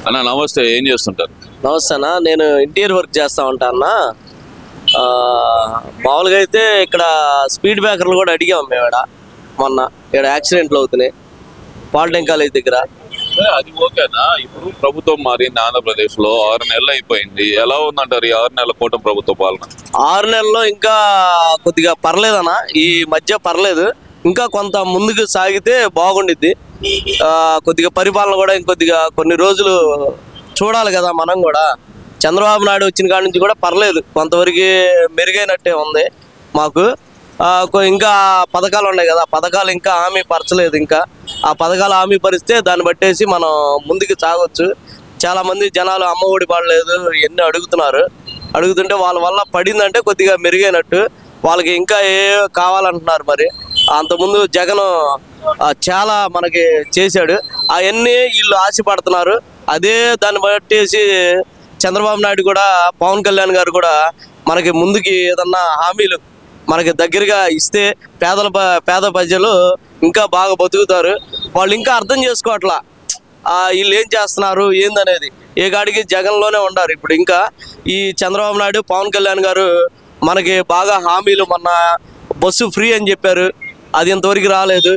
అన్న నమస్తే, ఏం చేస్తుంటారు? నమస్తే అన్న, నేను ఇంటీరియర్ వర్క్ చేస్తా ఉంటా అన్న. మామూలుగా అయితే ఇక్కడ స్పీడ్ బ్రేకర్లు కూడా అడిగాము మేము. మొన్న ఇక్కడ యాక్సిడెంట్లు అవుతున్నాయి పాలిటెక్నిక్ కాలేజ్ దగ్గర. అది ఓకేనా? ఇప్పుడు ప్రభుత్వం మారింది ఆంధ్రప్రదేశ్ లో, 6 నెలలు అయిపోయింది. ఎలా ఉందంటారు ఈ 6 నెలల కూటమి ప్రభుత్వ పాలన? 6 నెలల్లో ఇంకా కొద్దిగా పర్లేదన్న, ఈ మధ్య పర్లేదు. ఇంకా కొంత ముందుకు సాగితే బాగుండిద్ది. కొద్దిగా పరిపాలన కూడా ఇంకొద్దిగా కొన్ని రోజులు చూడాలి కదా మనం కూడా. చంద్రబాబు నాయుడు వచ్చిన కాడి నుంచి కూడా పర్లేదు, కొంతవరకు మెరుగైనట్టే ఉంది మాకు. ఇంకా పథకాలు ఉన్నాయి కదా, పథకాలు ఇంకా హామీ పరచలేదు. ఇంకా ఆ పథకాలు హామీ పరిస్తే దాన్ని బట్టేసి మనం ముందుకు సాగొచ్చు. చాలా మంది జనాలు అమ్మ ఒడి పడలేదు ఇవన్నీ అడుగుతుంటే వాళ్ళ వల్ల పడిందంటే కొద్దిగా మెరుగైనట్టు. వాళ్ళకి ఇంకా ఏ కావాలంటున్నారు. మరి అంతకుముందు జగన్ చాలా మనకి చేశాడు, అవన్నీ వీళ్ళు ఆశపడుతున్నారు. అదే దాన్ని బట్టేసి చంద్రబాబు నాయుడు కూడా, పవన్ కళ్యాణ్ గారు కూడా మనకి ముందుకి ఏదన్నా హామీలు మనకి దగ్గరగా ఇస్తే పేద ప్రజలు ఇంకా బాగా బతుకుతారు. వాళ్ళు ఇంకా అర్థం చేసుకోవట్లా వీళ్ళు ఏం చేస్తున్నారు ఏందనేది. ఏ కాడికి జగన్లోనే ఉన్నారు. ఇప్పుడు ఇంకా ఈ చంద్రబాబు నాయుడు, పవన్ కళ్యాణ్ గారు మనకి బాగా హామీలు, మొన్న బస్సు ఫ్రీ అని చెప్పారు, అది ఇంతవరకు రాలేదు.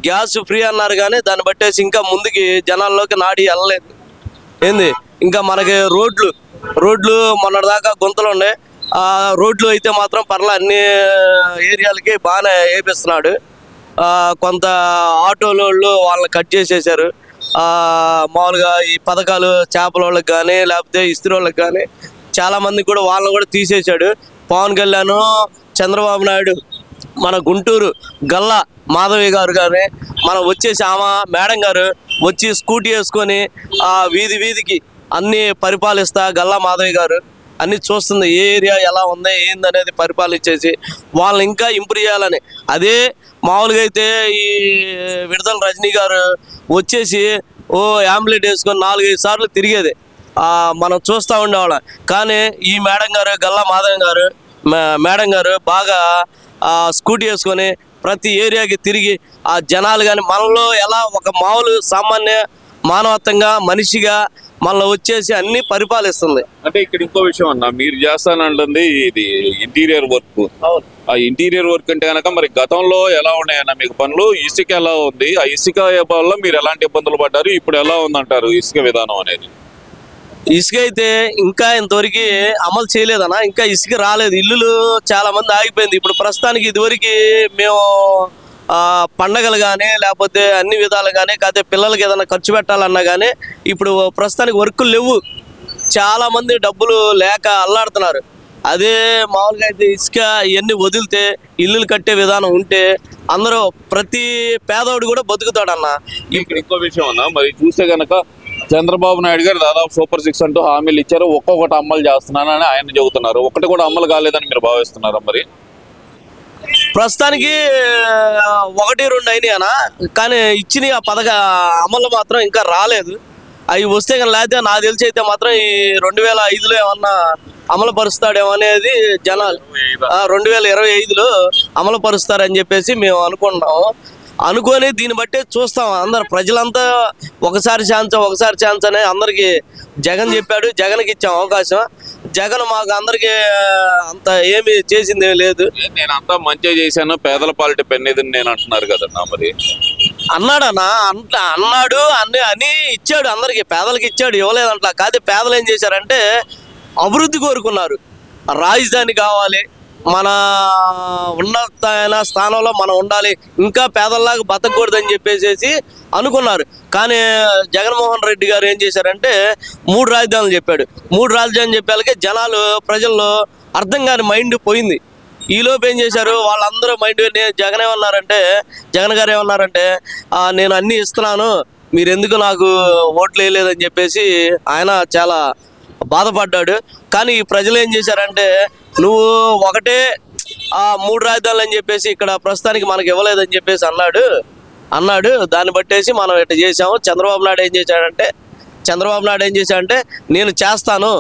గ్యాస్ ఫ్రీ అన్నారు కానీ దాన్ని బట్టేసి ఇంకా ముందుకి జనాల్లోకి నాడి వెళ్ళలేదు. ఏంది ఇంకా మనకి రోడ్లు మొన్నటిదాకా గుంతలు ఉన్నాయి. రోడ్లు అయితే మాత్రం పర్లా, అన్ని ఏరియాలకి బాగానే వేపిస్తున్నాడు. కొంత ఆటోలు వాళ్ళని కట్ చేసేసారు. మామూలుగా ఈ పథకాలు చేపల వాళ్ళకి కానీ లేకపోతే ఇస్త్రీ వాళ్ళకి కానీ చాలా మంది కూడా వాళ్ళని కూడా తీసేశాడు. పవన్ కళ్యాణ్, చంద్రబాబు నాయుడు, మన గుంటూరు గల్లా మాధవి గారు కానీ మనం వచ్చేసి ఆమె మేడం గారు వచ్చి స్కూటీ వేసుకొని వీధికి అన్నీ పరిపాలిస్తా, గల్లా మాధవి గారు అన్నీ చూస్తుంది, ఏ ఏరియా ఎలా ఉంది ఏందనేది పరిపాలించేసి వాళ్ళని ఇంకా ఇంప్రూవ్ చేయాలని. అదే మామూలుగా అయితే ఈ విడుదల రజనీ గారు వచ్చేసి యాంబులెట్ వేసుకొని 4-5 సార్లు తిరిగేది మనం చూస్తూ ఉండేవాళ్ళం. కానీ ఈ మేడం గారు, గల్లా మాధవి గారు మేడం గారు బాగా స్కూటీ వేసుకొని ప్రతి ఏరియాకి తిరిగి ఆ జనాలు కానీ మనలో ఎలా ఒక మామూలు సామాన్య మానవత్వంగా మనిషిగా మనలో వచ్చేసి అన్ని పరిపాలిస్తుంది. అంటే ఇక్కడ ఇంకో విషయం అన్న, మీరు చేస్తానంటుంది ఇది ఇంటీరియర్ వర్క్. ఆ ఇంటీరియర్ వర్క్ అంటే కనుక మరి గతంలో ఎలా ఉన్నాయన్న మీకు పనులు? ఇసుక ఎలా ఉంది? ఆ ఇసుక వల్ల మీరు ఎలాంటి ఇబ్బందులు పడ్డారు? ఇప్పుడు ఎలా ఉందంటారు ఇసుక విధానం అనేది? ఇసుక అయితే ఇంకా ఇంతవరకు అమలు చేయలేదన్న, ఇంకా ఇసుక రాలేదు. ఇల్లులు చాలా మంది ఆగిపోయింది. ఇప్పుడు ప్రస్తుతానికి ఇదివరకు మేము పండగలు కానీ లేకపోతే అన్ని విధాలు కానీ, కాకపోతే పిల్లలకి ఏదైనా ఖర్చు పెట్టాలన్నా కానీ ఇప్పుడు ప్రస్తుతానికి వర్కులు లేవు. చాలామంది డబ్బులు లేక అల్లాడుతున్నారు. అదే మామూలుగా అయితే ఇసుక ఇవన్నీ వదిలితే ఇల్లులు కట్టే విధానం ఉంటే అందరూ ప్రతి పేదవాడు కూడా బతుకుతాడన్న. ఇక్కడ ఇంకో విషయం అన్న, మరి చూస్తే కనుక చంద్రబాబు నాయుడు గారు దాదాపు సూపర్ 6 అంటూ హామీలు ఇచ్చారు, ఒక్కొక్కటి అమలు చేస్తున్నానని ఆయన చెబుతున్నారు. ఒకటి కూడా అమలు కాలేదని మీరు భావిస్తున్నారా? మరి ప్రస్తుతానికి 1-2 అయినాయి అన్న, కానీ ఇచ్చిన ఆ అమలు మాత్రం ఇంకా రాలేదు. అవి వస్తే కానీ లేకపోతే నాకు తెలిసి అయితే మాత్రం ఈ 2005లో ఏమన్నా అమలు పరుస్తాడేమో అనేది జనాలు 2025లో అమలు పరుస్తారని చెప్పేసి మేము అనుకొని దీన్ని బట్టే చూస్తాం. అందరు ప్రజలంతా ఒకసారి ఛాన్స్ అనే అందరికి జగన్ చెప్పాడు, జగన్కి ఇచ్చాం అవకాశం. జగన్ మాకు అందరికి అంత ఏమి చేసింది లేదు. నేను అంతా మంచిగా చేశాను, పేదల పాలిట పెన్నేదని నేను అంటున్నారు కదన్నా. మరి అన్నాడు అని ఇచ్చాడు, అందరికి పేదలకు ఇచ్చాడు, ఇవ్వలేదంట. కాదు, పేదలు ఏం చేశారంటే అభివృద్ధి కోరుకున్నారు. రాజధాని కావాలి, మన ఉన్నతమైన స్థానంలో మనం ఉండాలి, ఇంకా పేదల్లాగా బతకూడదని చెప్పేసి అనుకున్నారు. కానీ జగన్మోహన్ రెడ్డి గారు ఏం చేశారంటే 3 రాజధానులు చెప్పాడు. 3 రాజధానులు చెప్పేళ్ళకి జనాలు ప్రజల్లో అర్థం కాని మైండ్ పోయింది. ఈలోపు ఏం చేశారు వాళ్ళందరూ మైండ్, జగన్ గారు ఏమన్నారంటే నేను అన్నీ ఇస్తున్నాను, మీరు ఎందుకు నాకు ఓట్లు వేయలేదని చెప్పేసి ఆయన చాలా బాధపడ్డాడు. కానీ ఈ ప్రజలు ఏం చేశారంటే నువ్వు ఒకటే 3 రాజధానులు అని చెప్పేసి ఇక్కడ ప్రస్తుతానికి మనకి ఇవ్వలేదని చెప్పేసి అన్నాడు. దాన్ని బట్టేసి మనం ఇట్లా చేసాము. చంద్రబాబు నాయుడు ఏం చేశాడంటే నేను చేస్తాను,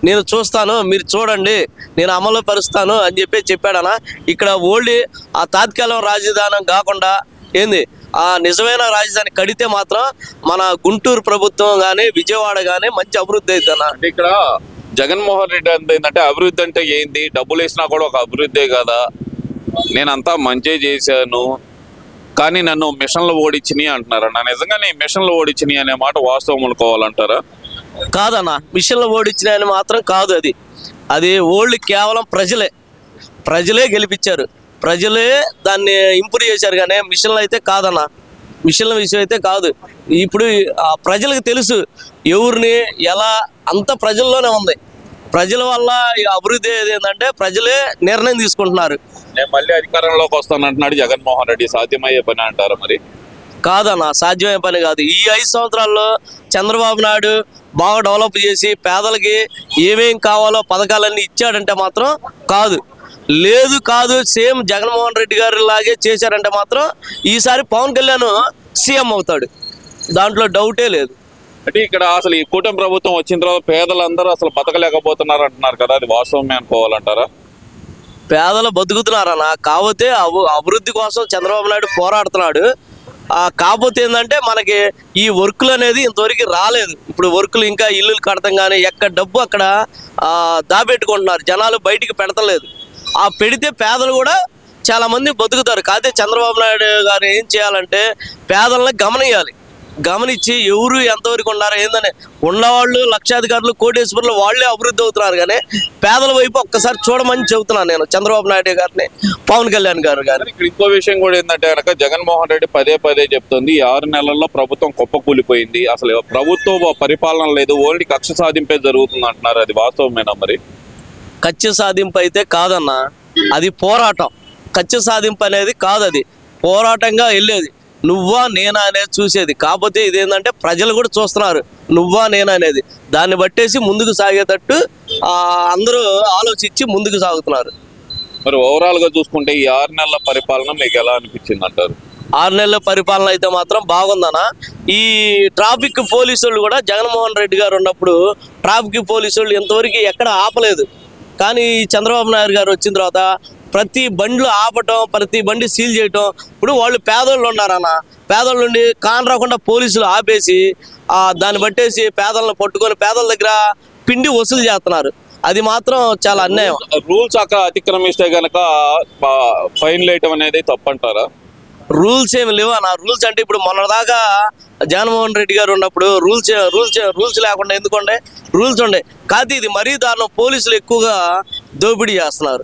నేను చూస్తాను, మీరు చూడండి, నేను అమలు పరుస్తాను అని చెప్పి చెప్పాడనా. ఇక్కడ ఓల్డ్ ఆ తాత్కాలిక రాజధాని కాకుండా ఏంది ఆ నిజమైన రాజధాని కడితే మాత్రం మన గుంటూరు ప్రభుత్వం కానీ విజయవాడ కానీ మంచి అభివృద్ధి అవుతుందన్న. అంటే ఇక్కడ జగన్మోహన్ రెడ్డి అంటే ఏంటంటే అభివృద్ధి అంటే ఏంది, డబ్బులు వేసినా కూడా ఒక అభివృద్ధే కదా, నేనంతా మంచి చేశాను కానీ నన్ను మిషన్లు ఓడించినాయి అంటున్నారు. నా నిజంగానే మిషన్లు ఓడించినాయి అనే మాట వాస్తవం అనుకోవాలంటారా? కాదన్న, మిషన్లు ఓడించినాయని మాత్రం కాదు. అది ఓల్డ్ కేవలం ప్రజలే గెలిపించారు, ప్రజలే దాన్ని ఇంప్రూవ్ చేశారు. కానీ మిషన్లు అయితే కాదన్న, మిషన్ల విషయం అయితే కాదు. ఇప్పుడు ఆ ప్రజలకు తెలుసు ఎవరిని ఎలా, అంత ప్రజల్లోనే ఉంది. ప్రజల వల్ల ఈ అభివృద్ధి ఏంటంటే ప్రజలే నిర్ణయం తీసుకుంటున్నారు. నేను మళ్ళీ అధికారంలోకి వస్తానంటున్నాడు జగన్మోహన్ రెడ్డి, సాధ్యమయ్యే పని అంటారా మరి? కాదన్న, సాధ్యమైన పని కాదు. ఈ 5 సంవత్సరాల్లో చంద్రబాబు నాయుడు బాగా డెవలప్ చేసి పేదలకి ఏమేం కావాలో పథకాలన్నీ ఇచ్చాడంటే మాత్రం కాదు. కాదు సేమ్ జగన్మోహన్ రెడ్డి గారి లాగే చేశారంటే మాత్రం ఈసారి పవన్ కళ్యాణ్ సీఎం అవుతాడు, దాంట్లో డౌటే లేదు. అంటే ఇక్కడ అసలు ఈ కూటమి ప్రభుత్వం వచ్చిన తర్వాత పేదలందరూ అసలు బతకలేకపోతున్నారు అంటున్నారు కదా, అది వాస్తవమే అనుకోవాలంటారా? పేదలు బతుకుతున్నారన్న, కాకపోతే అభివృద్ధి కోసం చంద్రబాబు నాయుడు పోరాడుతున్నాడు. కాకపోతే ఏంటంటే మనకి ఈ వర్కులు అనేది ఇంతవరకు రాలేదు. ఇప్పుడు వర్కులు ఇంకా ఇల్లులు కడతాం కానీ ఎక్కడ డబ్బు అక్కడ దాపెట్టుకుంటున్నారు, జనాలు బయటికి పెడతలేదు. పెడితే పేదలు కూడా చాలా మంది బతుకుతారు. కాకపోతే చంద్రబాబు నాయుడు గారు ఏం చేయాలంటే పేదలను గమనించి ఎవరు ఎంతవరకు ఉన్నారో ఏందని, ఉన్నవాళ్ళు లక్షాధికారులు కోటేశ్వరులు వాళ్ళే అభివృద్ధి అవుతున్నారు. కానీ పేదల వైపు ఒక్కసారి చూడమని చెబుతున్నాను నేను చంద్రబాబు నాయుడు గారిని, పవన్ కళ్యాణ్ గారు. ఇక్కడ ఇంకో విషయం కూడా ఏంటంటే కనుక జగన్మోహన్ రెడ్డి పదే చెప్తుంది ఈ 6 నెలల్లో ప్రభుత్వం కుప్పకూలిపోయింది, అసలు ప్రభుత్వ పరిపాలన లేదు, ఓన్లీ కక్ష సాధింపే జరుగుతుంది అంటున్నారు. అది వాస్తవమేనా మరి? కక్ష సాధింపు అయితే కాదన్న, అది పోరాటం. కక్ష సాధింపు అనేది కాదు, అది పోరాటంగా వెళ్ళేది. నువ్వా నేనా అనేది చూసేది. కాకపోతే ఇదేంటంటే ప్రజలు కూడా చూస్తున్నారు నువ్వా నేనా అనేది, దాన్ని బట్టేసి ముందుకు సాగేటట్టు అందరూ ఆలోచించి ముందుకు సాగుతున్నారు. మరి ఓవరాల్ గా చూసుకుంటే ఈ 6 నెలల పరిపాలన మీకు ఎలా అనిపించింది అంటారు? 6 నెలల పరిపాలన అయితే మాత్రం బాగుందన్న. ఈ ట్రాఫిక్ పోలీసులు కూడా జగన్మోహన్ రెడ్డి గారు ఉన్నప్పుడు ట్రాఫిక్ పోలీసులు ఇంతవరకు ఎక్కడ ఆపలేదు. కానీ చంద్రబాబు నాయుడు గారు వచ్చిన తర్వాత ప్రతి బండ్లు ఆపటం, ప్రతి బండి సీల్ చేయటం. ఇప్పుడు వాళ్ళు పేదోళ్ళు ఉన్నారన్న, పేదోళ్ళ నుండి కాన్ రాకుండా పోలీసులు ఆపేసి దాన్ని బట్టేసి పేదలను పట్టుకొని పేదల దగ్గర పిండి వసూలు చేస్తున్నారు. అది మాత్రం చాలా అన్యాయం. రూల్స్ అతిక్రమిస్తే గనక ఫైన్ వేయటం అనేది తప్పంటారా? రూల్స్ ఏమి లేవు అన్న. రూల్స్ అంటే ఇప్పుడు మొన్నదాకా జగన్మోహన్ రెడ్డి గారు ఉన్నప్పుడు రూల్స్ లేకుండా ఎందుకుండే, రూల్స్ ఉండే. కాదు ఇది మరీ దారుణం, పోలీసులు ఎక్కువగా దోపిడీ చేస్తున్నారు.